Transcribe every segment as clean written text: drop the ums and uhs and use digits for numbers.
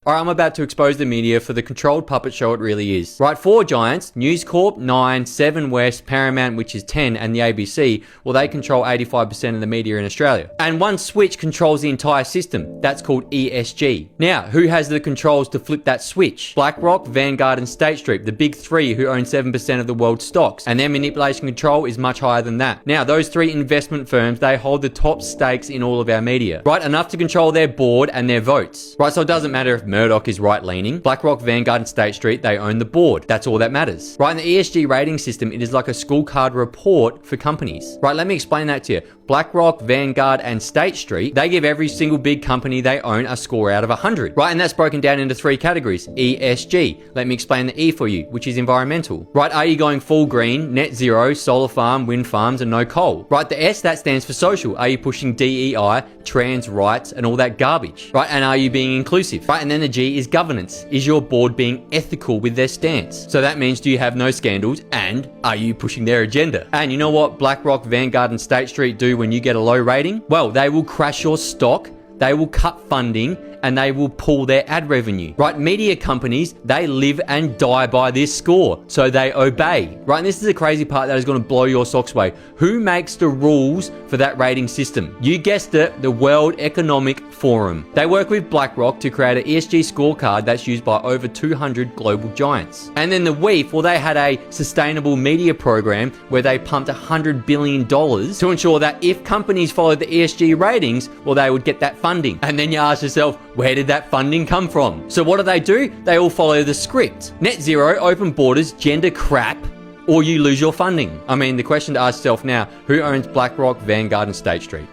Alright, I'm about to expose the media for the controlled puppet show it really is. Right, 4 giants, News Corp, 9, 7 West, Paramount, which is 10, and the ABC, well, they control 85% of the media in Australia. And one switch controls the entire system. That's called ESG. Now, who has the controls to flip that switch? BlackRock, Vanguard, and State Street, the big 3 who own 7% of the world's stocks. And their manipulation control is much higher than that. Now, those 3 investment firms, they hold the top stakes in all of our media. Right, enough to control their board and their votes. Right, so it doesn't matter if Murdoch is right-leaning. BlackRock, Vanguard, and State Street, they own the board. That's all that matters. Right, in the ESG rating system, it is like a scorecard report for companies. Right, let me explain that to you. BlackRock, Vanguard, and State Street, they give every single big company they own a score out of 100. Right, and that's broken down into 3 categories. ESG. Let me explain the E for you, which is environmental. Right, are you going full green, net zero, solar farm, wind farms, and no coal? Right, the S, that stands for social. Are you pushing DEI, trans rights, and all that garbage? Right, and are you being inclusive? Right, and then the G is governance. Is your board being ethical with their stance? So that means, do you have no scandals, and are you pushing their agenda? And you know what BlackRock, Vanguard, and State Street do when you get a low rating? Well, they will crash your stock, they will cut funding, and they will pull their ad revenue. Right, media companies, they live and die by this score, so they obey. Right, and this is the crazy part that is going to blow your socks away. Who makes the rules for that rating system? You guessed it, the World Economic Forum. They work with BlackRock to create an ESG scorecard that's used by over 200 global giants. And then the WEF, well, they had a sustainable media program where they pumped $100 billion to ensure that if companies followed the ESG ratings, well, they would get that funding. And then you ask yourself, where did that funding come from? So what do? They all follow the script. Net zero, open borders, gender crap, or you lose your funding. I mean, the question to ask yourself now, who owns BlackRock, Vanguard, and State Street?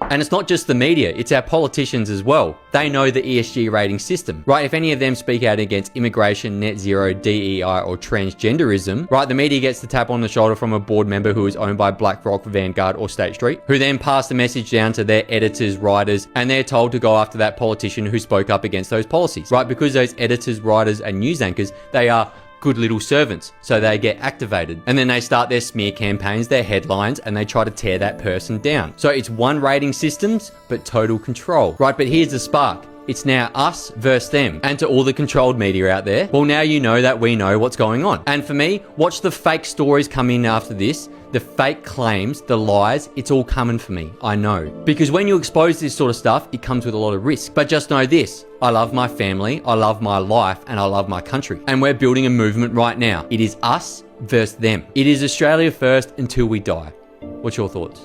And it's not just the media, it's our politicians as well. They know the ESG rating system, right? If any of them speak out against immigration, net zero, DEI, or transgenderism, right, the media gets the tap on the shoulder from a board member who is owned by BlackRock, Vanguard, or State Street, who then pass the message down to their editors, writers, and they're told to go after that politician who spoke up against those policies, right? Because those editors, writers, and news anchors, they are good little servants, so they get activated. And then they start their smear campaigns, their headlines, and they try to tear that person down. So it's one rating systems, but total control. Right, but here's the spark. It's now us versus them. And to all the controlled media out there, well, now you know that we know what's going on. And for me, watch the fake stories come in after this. The fake claims, the lies, it's all coming for me. I know. Because when you expose this sort of stuff, it comes with a lot of risk. But just know this. I love my family, I love my life, and I love my country. And we're building a movement right now. It is us versus them. It is Australia first until we die. What's your thoughts?